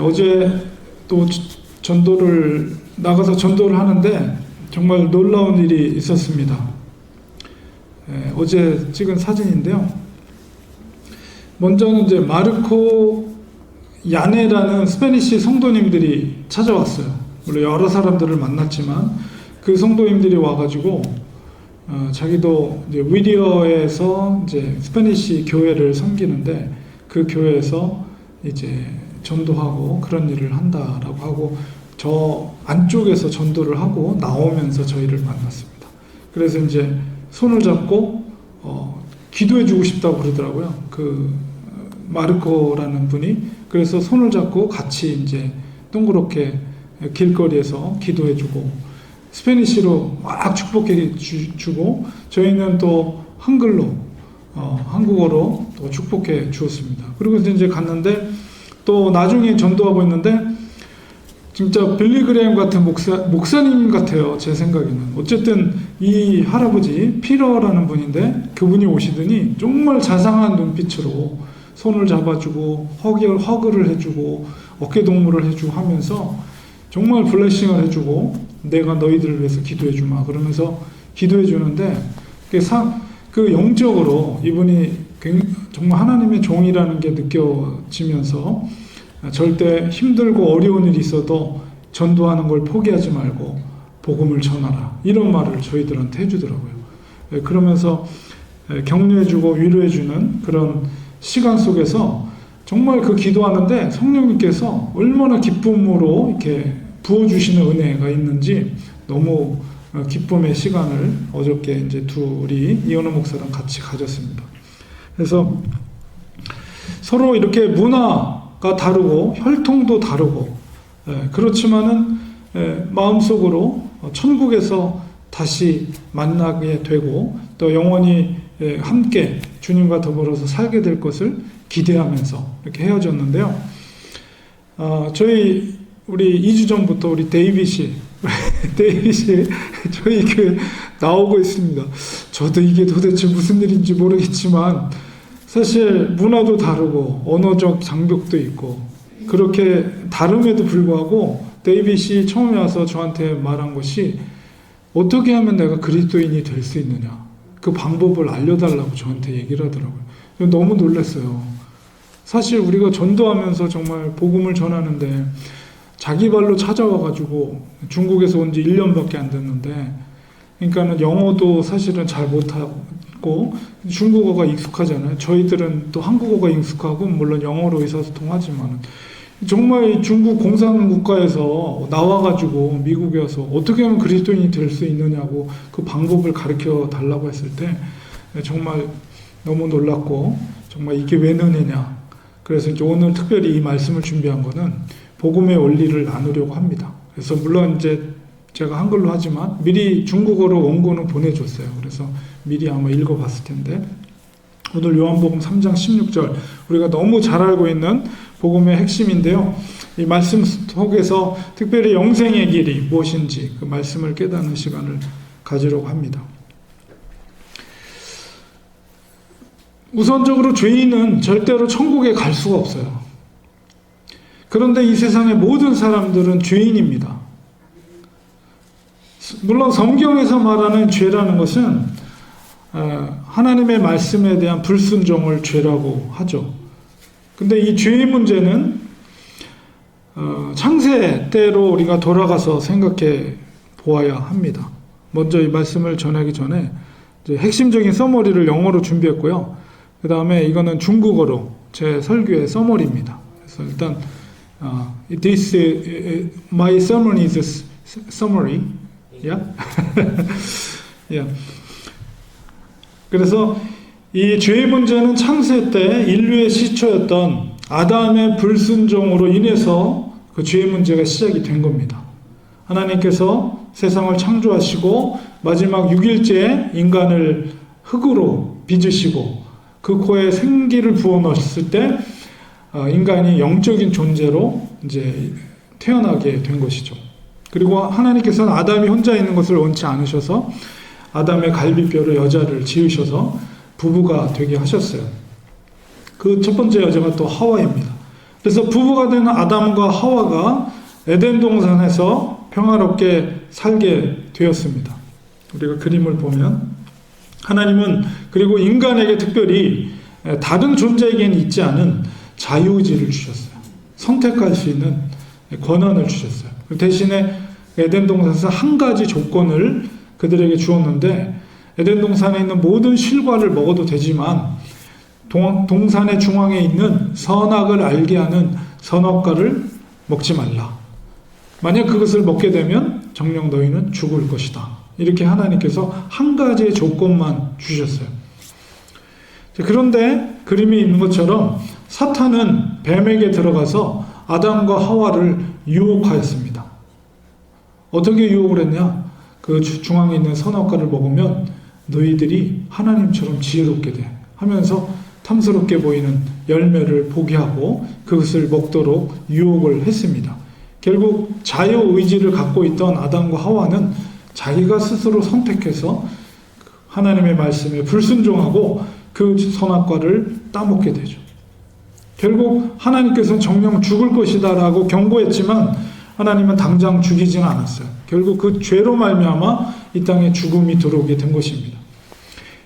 어제 또 전도를 나가서 전도를 하는데 정말 놀라운 일이 있었습니다. 어제 찍은 사진인데요. 먼저는 이제 마르코 야네라는 스페니시 성도님들이 찾아왔어요. 물론 여러 사람들을 만났지만 그 성도님들이 와가지고 자기도 이제 위리어에서 이제 스페니시 교회를 섬기는데 그 교회에서 이제 전도하고 그런 일을 한다라고 하고 저 안쪽에서 전도를 하고 나오면서 저희를 만났습니다. 그래서 이제 손을 잡고 기도해주고 싶다고 그러더라고요. 그 마르코라는 분이. 그래서 손을 잡고 같이 이제 동그랗게 길거리에서 기도해주고 스페니쉬로 막 축복해 주고 저희는 또 한글로 한국어로 또 축복해 주었습니다. 그리고 이제 갔는데 또 나중에 전도하고 있는데 진짜 빌리그레임 같은 목사님 같아요. 제 생각에는. 어쨌든 이 할아버지 피러라는 분인데 그분이 오시더니 정말 자상한 눈빛으로 손을 잡아주고 허그를 해주고 어깨동무를 해주고 하면서 정말 블레싱을 해주고 내가 너희들을 위해서 기도해주마 그러면서 기도해주는데 그 영적으로 이분이 정말 하나님의 종이라는 게 느껴지면서 절대 힘들고 어려운 일이 있어도 전도하는 걸 포기하지 말고 복음을 전하라 이런 말을 저희들한테 해주더라고요. 그러면서 격려해주고 위로해주는 그런 시간 속에서 정말 그 기도하는데 성령님께서 얼마나 기쁨으로 이렇게 부어주시는 은혜가 있는지 너무 기쁨의 시간을 어저께 이제 둘이 이현우 목사랑 같이 가졌습니다. 그래서 서로 이렇게 문화가 다르고 혈통도 다르고 그렇지만은 마음속으로 천국에서 다시 만나게 되고 또 영원히 함께 주님과 더불어서 살게 될 것을 기대하면서 이렇게 헤어졌는데요. 우리 2주 전부터 우리 데이빗이 저희 교회 나오고 있습니다. 저도 이게 도대체 무슨 일인지 모르겠지만 사실 문화도 다르고 언어적 장벽도 있고 그렇게 다름에도 불구하고 데이빗이 처음에 와서 저한테 말한 것이 어떻게 하면 내가 그리스도인이 될 수 있느냐 그 방법을 알려달라고 저한테 얘기를 하더라고요. 너무 놀랐어요. 사실 우리가 전도하면서 정말 복음을 전하는데 자기 발로 찾아와가지고 중국에서 온 지 1년밖에 안 됐는데 그러니까는 영어도 사실은 잘 못하고 중국어가 익숙하잖아요. 저희들은 또 한국어가 익숙하고 물론 영어로 의사소통하지만 정말 중국 공산국가에서 나와가지고 미국에 와서 어떻게 하면 그리스도인이 될 수 있느냐고 그 방법을 가르쳐 달라고 했을 때 정말 너무 놀랐고 정말 이게 왜 은혜냐. 그래서 이제 오늘 특별히 이 말씀을 준비한 거는 복음의 원리를 나누려고 합니다. 그래서 물론 이제 제가 한글로 하지만 미리 중국어로 원고는 보내줬어요. 그래서 미리 아마 읽어봤을 텐데 오늘 요한복음 3장 16절 우리가 너무 잘 알고 있는 복음의 핵심인데요. 이 말씀 속에서 특별히 영생의 길이 무엇인지 그 말씀을 깨닫는 시간을 가지려고 합니다. 우선적으로 죄인은 절대로 천국에 갈 수가 없어요. 그런데 이 세상의 모든 사람들은 죄인입니다. 물론 성경에서 말하는 죄라는 것은 하나님의 말씀에 대한 불순종을 죄라고 하죠. 근데 이 죄의 문제는 창세 때로 우리가 돌아가서 생각해 보아야 합니다. 먼저 이 말씀을 전하기 전에 이제 핵심적인 서머리를 영어로 준비했고요. 그 다음에 이거는 중국어로 제 설교의 서머리입니다. 그래서 일단 my sermon is summary. Yeah? yeah. 그래서 이 죄의 문제는 창세 때 인류의 시초였던 아담의 불순종으로 인해서 그 죄의 문제가 시작이 된 겁니다. 하나님께서 세상을 창조하시고 마지막 6일째에 인간을 흙으로 빚으시고 그 코에 생기를 부어 넣었을 때 인간이 영적인 존재로 이제 태어나게 된 것이죠. 그리고 하나님께서는 아담이 혼자 있는 것을 원치 않으셔서 아담의 갈비뼈로 여자를 지으셔서 부부가 되게 하셨어요. 그 첫 번째 여자가 또 하와입니다. 그래서 부부가 되는 아담과 하와가 에덴 동산에서 평화롭게 살게 되었습니다. 우리가 그림을 보면 하나님은 그리고 인간에게 특별히 다른 존재에게는 있지 않은 자유의지를 주셨어요. 선택할 수 있는 권한을 주셨어요. 대신에 에덴 동산에서 한 가지 조건을 그들에게 주었는데, 에덴 동산에 있는 모든 실과를 먹어도 되지만 동산의 중앙에 있는 선악을 알게 하는 선악과를 먹지 말라. 만약 그것을 먹게 되면 정녕 너희는 죽을 것이다. 이렇게 하나님께서 한 가지의 조건만 주셨어요. 그런데 그림이 있는 것처럼 사탄은 뱀에게 들어가서 아담과 하와를 유혹하였습니다. 어떻게 유혹을 했냐? 그 중앙에 있는 선악과를 먹으면 너희들이 하나님처럼 지혜롭게 돼 하면서 탐스럽게 보이는 열매를 보게 하고 그것을 먹도록 유혹을 했습니다. 결국 자유의지를 갖고 있던 아담과 하와는 자기가 스스로 선택해서 하나님의 말씀에 불순종하고 그 선악과를 따먹게 되죠. 결국 하나님께서는 정녕 죽을 것이다 라고 경고했지만 하나님은 당장 죽이지는 않았어요. 결국 그 죄로 말미암아 이 땅에 죽음이 들어오게 된 것입니다.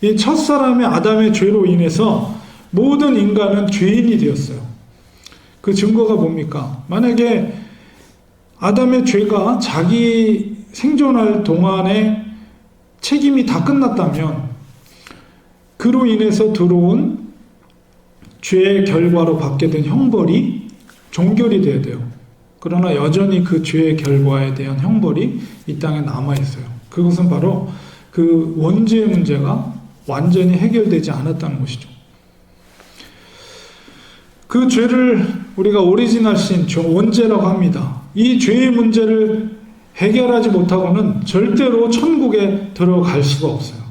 이 첫사람의 아담의 죄로 인해서 모든 인간은 죄인이 되었어요. 그 증거가 뭡니까? 만약에 아담의 죄가 자기 생존할 동안에 책임이 다 끝났다면 그로 인해서 들어온 죄의 결과로 받게 된 형벌이 종결이 돼야 돼요. 그러나 여전히 그 죄의 결과에 대한 형벌이 이 땅에 남아있어요. 그것은 바로 그 원죄의 문제가 완전히 해결되지 않았다는 것이죠. 그 죄를 우리가 오리지널 신, 원죄라고 합니다. 이 죄의 문제를 해결하지 못하고는 절대로 천국에 들어갈 수가 없어요.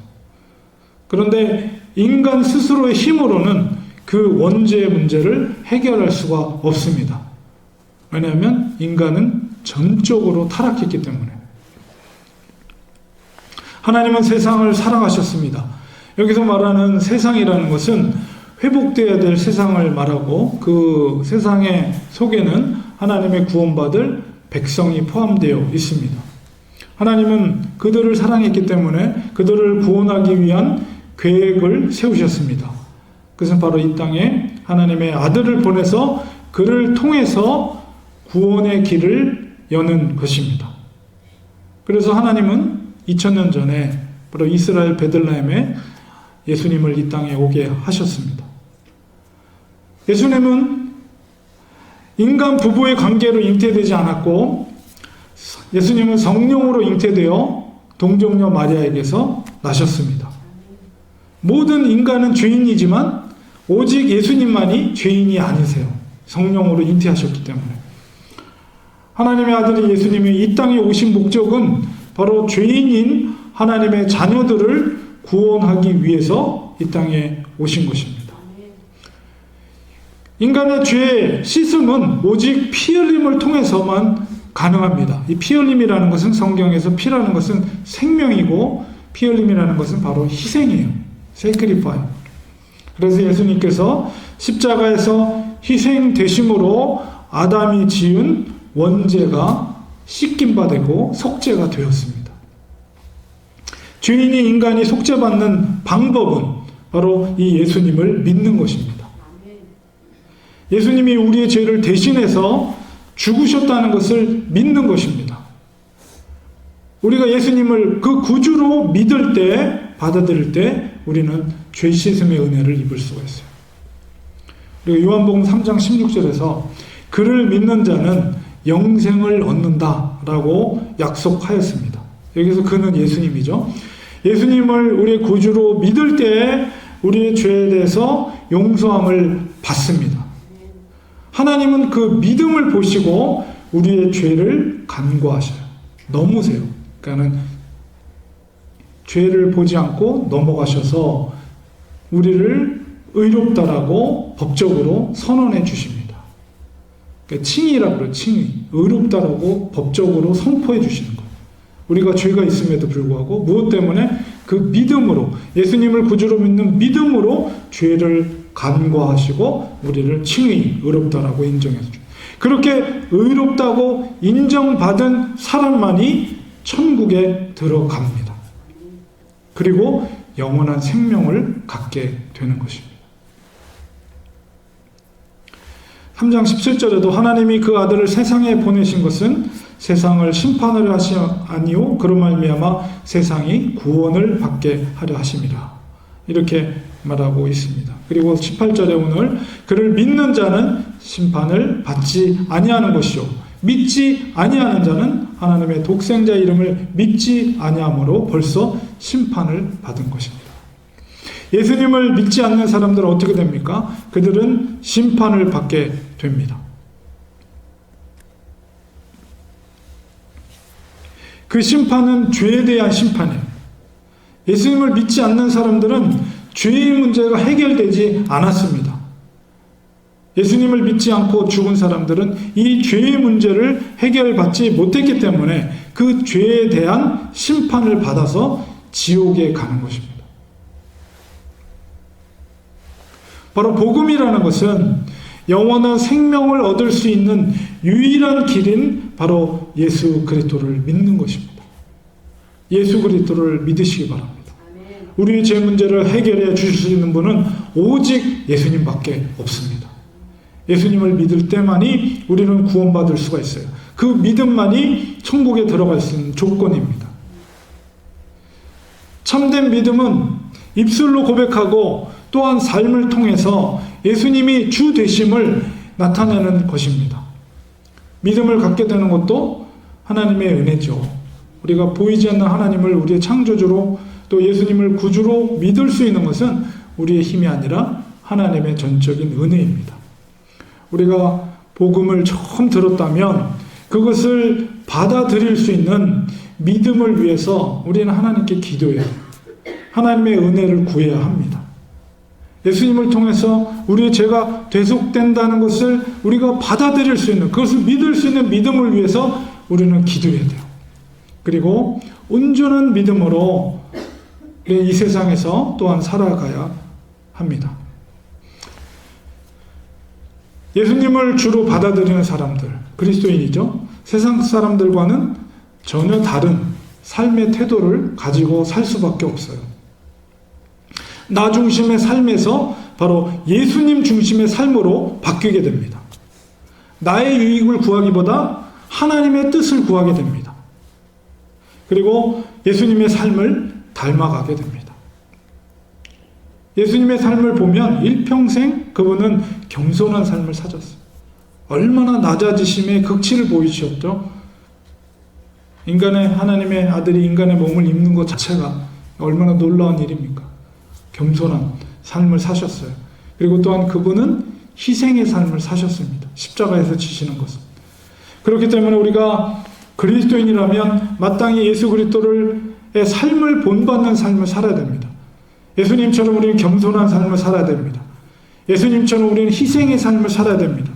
그런데 인간 스스로의 힘으로는 그 원죄의 문제를 해결할 수가 없습니다. 왜냐하면 인간은 전적으로 타락했기 때문에. 하나님은 세상을 사랑하셨습니다. 여기서 말하는 세상이라는 것은 회복되어야 될 세상을 말하고 그 세상의 속에는 하나님의 구원받을 백성이 포함되어 있습니다. 하나님은 그들을 사랑했기 때문에 그들을 구원하기 위한 계획을 세우셨습니다. 그것은 바로 이 땅에 하나님의 아들을 보내서 그를 통해서 구원의 길을 여는 것입니다. 그래서 하나님은 2000년 전에 바로 이스라엘 베들레헴에 예수님을 이 땅에 오게 하셨습니다. 예수님은 인간 부부의 관계로 잉태되지 않았고 예수님은 성령으로 잉태되어 동정녀 마리아에게서 나셨습니다. 모든 인간은 죄인이지만 오직 예수님만이 죄인이 아니세요. 성령으로 잉태하셨기 때문에. 하나님의 아들인 예수님이 이 땅에 오신 목적은 바로 죄인인 하나님의 자녀들을 구원하기 위해서 이 땅에 오신 것입니다. 인간의 죄의 씻음은 오직 피 흘림을 통해서만 가능합니다. 이 피 흘림이라는 것은 성경에서 피라는 것은 생명이고 피 흘림이라는 것은 바로 희생이에요. sacrifice. 그래서 예수님께서 십자가에서 희생되심으로 아담이 지은 원죄가 씻김 바 되고 속죄가 되었습니다. 죄인이 인간이 속죄받는 방법은 바로 이 예수님을 믿는 것입니다. 예수님이 우리의 죄를 대신해서 죽으셨다는 것을 믿는 것입니다. 우리가 예수님을 그 구주로 믿을 때, 받아들일 때 우리는 죄 씻음의 은혜를 입을 수가 있어요. 그리고 요한복음 3장 16절에서 그를 믿는 자는 영생을 얻는다라고 약속하였습니다. 여기서 그는 예수님이죠. 예수님을 우리의 구주로 믿을 때 우리의 죄에 대해서 용서함을 받습니다. 하나님은 그 믿음을 보시고 우리의 죄를 간구하셔요. 넘으세요. 그러니까는 죄를 보지 않고 넘어가셔서 우리를 의롭다라고 법적으로 선언해 주십니다. 그러니까 칭의라고 그래요. 칭의. 의롭다라고 법적으로 선포해 주시는 거예요. 우리가 죄가 있음에도 불구하고 무엇 때문에? 그 믿음으로, 예수님을 구주로 믿는 믿음으로 죄를 간과하시고 우리를 칭의 의롭다라고 인정해줍니다. 그렇게 의롭다고 인정받은 사람만이 천국에 들어갑니다. 그리고 영원한 생명을 갖게 되는 것입니다. 3장 17절에도 하나님이 그 아들을 세상에 보내신 것은 세상을 심판하려 하시 아니요 그로 말미암아 세상이 구원을 받게 하려 하심이라. 이렇게 말하고 있습니다. 그리고 18절에 오늘 그를 믿는 자는 심판을 받지 아니하는 것이요 믿지 아니하는 자는 하나님의 독생자 이름을 믿지 아니함으로 벌써 심판을 받은 것입니다. 예수님을 믿지 않는 사람들은 어떻게 됩니까? 그들은 심판을 받게 됩니다. 그 심판은 죄에 대한 심판이에요. 예수님을 믿지 않는 사람들은 죄의 문제가 해결되지 않았습니다. 예수님을 믿지 않고 죽은 사람들은 이 죄의 문제를 해결받지 못했기 때문에 그 죄에 대한 심판을 받아서 지옥에 가는 것입니다. 바로 복음이라는 것은 영원한 생명을 얻을 수 있는 유일한 길인 바로 예수 그리스도를 믿는 것입니다. 예수 그리스도를 믿으시기 바랍니다. 우리의 죄 문제를 해결해 주실 수 있는 분은 오직 예수님밖에 없습니다. 예수님을 믿을 때만이 우리는 구원받을 수가 있어요. 그 믿음만이 천국에 들어갈 수 있는 조건입니다. 참된 믿음은 입술로 고백하고 또한 삶을 통해서 예수님이 주 되심을 나타내는 것입니다. 믿음을 갖게 되는 것도 하나님의 은혜죠. 우리가 보이지 않는 하나님을 우리의 창조주로 또 예수님을 구주로 믿을 수 있는 것은 우리의 힘이 아니라 하나님의 전적인 은혜입니다. 우리가 복음을 처음 들었다면 그것을 받아들일 수 있는 믿음을 위해서 우리는 하나님께 기도해야 해요. 하나님의 은혜를 구해야 합니다. 예수님을 통해서 우리의 죄가 대속된다는 것을 우리가 받아들일 수 있는, 그것을 믿을 수 있는 믿음을 위해서 우리는 기도해야 돼요. 그리고 온전한 믿음으로 이 세상에서 또한 살아가야 합니다. 예수님을 주로 받아들이는 사람들, 그리스도인이죠. 세상 사람들과는 전혀 다른 삶의 태도를 가지고 살 수밖에 없어요. 나 중심의 삶에서 바로 예수님 중심의 삶으로 바뀌게 됩니다. 나의 유익을 구하기보다 하나님의 뜻을 구하게 됩니다. 그리고 예수님의 삶을 닮아가게 됩니다. 예수님의 삶을 보면 일평생 그분은 겸손한 삶을 사셨어요. 얼마나 낮아지심의 극치를 보이셨죠? 인간의 하나님의 아들이 인간의 몸을 입는 것 자체가 얼마나 놀라운 일입니까? 겸손한 삶을 사셨어요. 그리고 또한 그분은 희생의 삶을 사셨습니다. 십자가에서 지시는 것은. 그렇기 때문에 우리가 그리스도인이라면 마땅히 예수 그리스도의 삶을 본받는 삶을 살아야 됩니다. 예수님처럼 우리는 겸손한 삶을 살아야 됩니다. 예수님처럼 우리는 희생의 삶을 살아야 됩니다.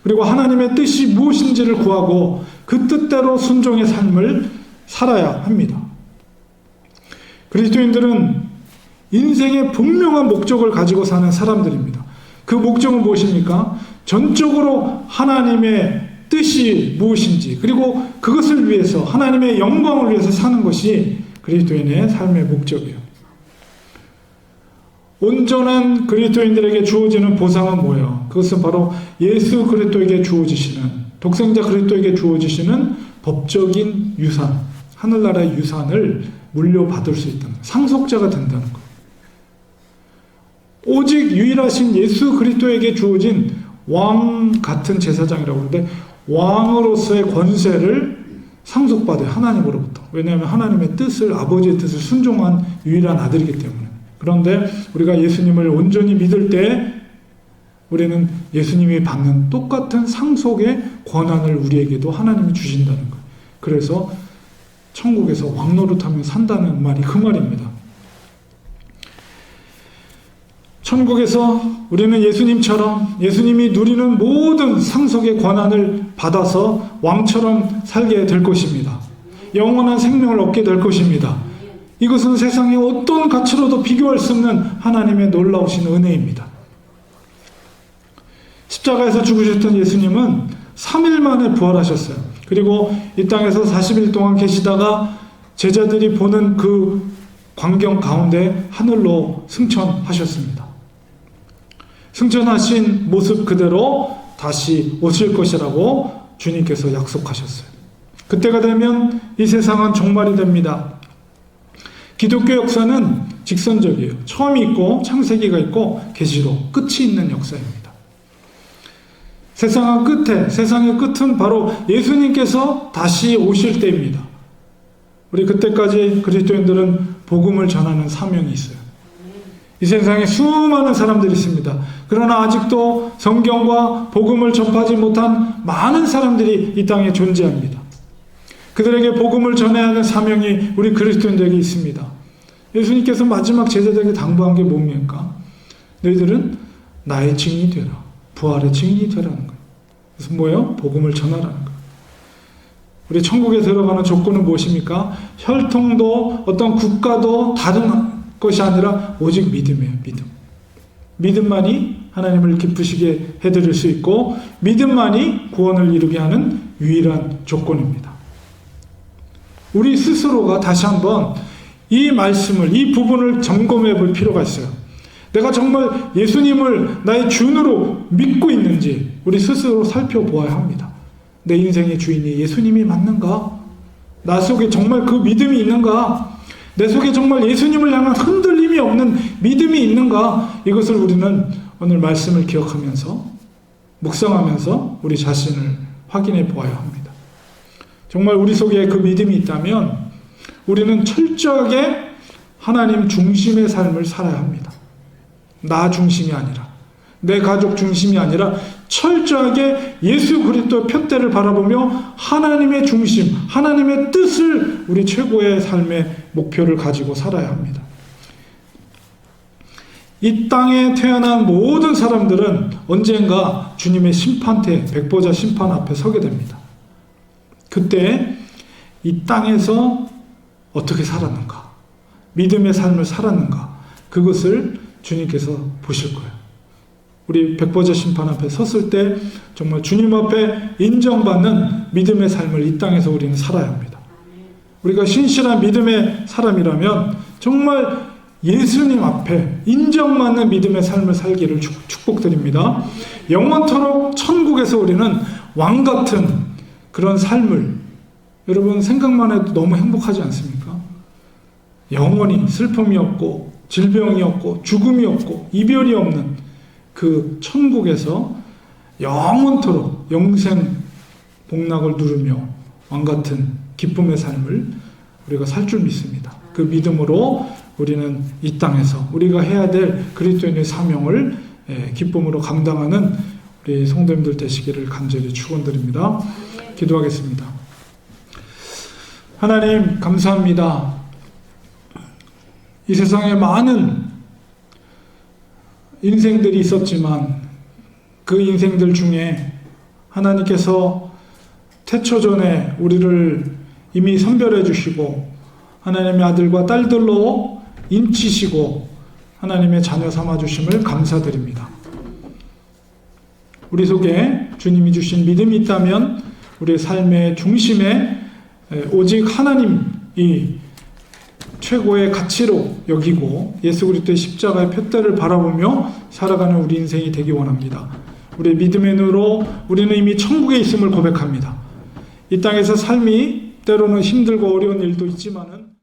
그리고 하나님의 뜻이 무엇인지를 구하고 그 뜻대로 순종의 삶을 살아야 합니다. 그리스도인들은 인생의 분명한 목적을 가지고 사는 사람들입니다. 그 목적은 무엇입니까? 전적으로 하나님의 뜻이 무엇인지, 그리고 그것을 위해서 하나님의 영광을 위해서 사는 것이 그리스도인의 삶의 목적이에요. 온전한 그리스도인들에게 주어지는 보상은 뭐예요? 그것은 바로 예수 그리스도에게 주어지시는, 독생자 그리스도에게 주어지시는 법적인 유산, 하늘나라의 유산을 물려받을 수 있다는, 상속자가 된다는 거예요. 오직 유일하신 예수 그리스도에게 주어진 왕 같은 제사장이라고 하는데, 왕으로서의 권세를 상속받아요. 하나님으로부터. 왜냐하면 하나님의 뜻을, 아버지의 뜻을 순종한 유일한 아들이기 때문에. 그런데 우리가 예수님을 온전히 믿을 때 우리는 예수님이 받는 똑같은 상속의 권한을 우리에게도 하나님이 주신다는 거예요. 그래서 천국에서 왕노릇하며 산다는 말이 그 말입니다. 천국에서 우리는 예수님처럼 예수님이 누리는 모든 상속의 권한을 받아서 왕처럼 살게 될 것입니다. 영원한 생명을 얻게 될 것입니다. 이것은 세상의 어떤 가치로도 비교할 수 없는 하나님의 놀라우신 은혜입니다. 십자가에서 죽으셨던 예수님은 3일 만에 부활하셨어요. 그리고 이 땅에서 40일 동안 계시다가 제자들이 보는 그 광경 가운데 하늘로 승천하셨습니다. 승천하신 모습 그대로 다시 오실 것이라고 주님께서 약속하셨어요. 그때가 되면 이 세상은 종말이 됩니다. 기독교 역사는 직선적이에요. 처음이 있고 창세기가 있고 계시록 끝이 있는 역사입니다. 세상의 끝은 바로 예수님께서 다시 오실 때입니다. 우리 그때까지 그리스도인들은 복음을 전하는 사명이 있어요. 이 세상에 수많은 사람들이 있습니다. 그러나 아직도 성경과 복음을 접하지 못한 많은 사람들이 이 땅에 존재합니다. 그들에게 복음을 전해야 하는 사명이 우리 그리스도인들에게 있습니다. 예수님께서 마지막 제자들에게 당부한 게 뭡니까? 너희들은 나의 증인이 되라. 부활의 증인이 되라는 거예요. 그래서 뭐예요? 복음을 전하라는 거예요. 우리 천국에 들어가는 조건은 무엇입니까? 혈통도 어떤 국가도 다른 것이 아니라 오직 믿음이에요. 믿음만이 하나님을 기쁘시게 해드릴 수 있고 믿음만이 구원을 이루게 하는 유일한 조건입니다. 우리 스스로가 다시 한번 이 말씀을, 이 부분을 점검해 볼 필요가 있어요. 내가 정말 예수님을 나의 주인으로 믿고 있는지 우리 스스로 살펴보아야 합니다. 내 인생의 주인이 예수님이 맞는가? 나 속에 정말 그 믿음이 있는가? 내 속에 정말 예수님을 향한 흔들림이 없는 믿음이 있는가? 이것을 우리는 오늘 말씀을 기억하면서 묵상하면서 우리 자신을 확인해 보아야 합니다. 정말 우리 속에 그 믿음이 있다면 우리는 철저하게 하나님 중심의 삶을 살아야 합니다. 나 중심이 아니라, 내 가족 중심이 아니라 철저하게 예수 그리스도의 표대를 바라보며 하나님의 중심, 하나님의 뜻을 우리 최고의 삶의 목표를 가지고 살아야 합니다. 이 땅에 태어난 모든 사람들은 언젠가 주님의 심판대, 백보자 심판 앞에 서게 됩니다. 그때 이 땅에서 어떻게 살았는가, 믿음의 삶을 살았는가, 그것을 주님께서 보실 거예요. 우리 백보자 심판 앞에 섰을 때 정말 주님 앞에 인정받는 믿음의 삶을 이 땅에서 우리는 살아야 합니다. 우리가 신실한 믿음의 사람이라면 정말 예수님 앞에 인정받는 믿음의 삶을 살기를 축복드립니다. 영원토록 천국에서 우리는 왕같은 그런 삶을, 여러분 생각만 해도 너무 행복하지 않습니까? 영원히 슬픔이 없고 질병이 없고 죽음이 없고 이별이 없는 그 천국에서 영원토록 영생 복락을 누르며 왕같은 기쁨의 삶을 우리가 살 줄 믿습니다. 그 믿음으로 우리는 이 땅에서 우리가 해야 될 그리스도인의 사명을 기쁨으로 감당하는 우리 성도님들 되시기를 간절히 축원드립니다. 기도하겠습니다. 하나님 감사합니다. 이 세상에 많은 인생들이 있었지만 그 인생들 중에 하나님께서 태초전에 우리를 이미 선별해 주시고 하나님의 아들과 딸들로 인치시고 하나님의 자녀 삼아 주심을 감사드립니다. 우리 속에 주님이 주신 믿음이 있다면 우리의 삶의 중심에 오직 하나님이 최고의 가치로 여기고 예수 그리스도의 십자가의 표대를 바라보며 살아가는 우리 인생이 되기 원합니다. 우리의 믿음의 눈으로 우리는 이미 천국에 있음을 고백합니다. 이 땅에서 삶이 때로는 힘들고 어려운 일도 있지만은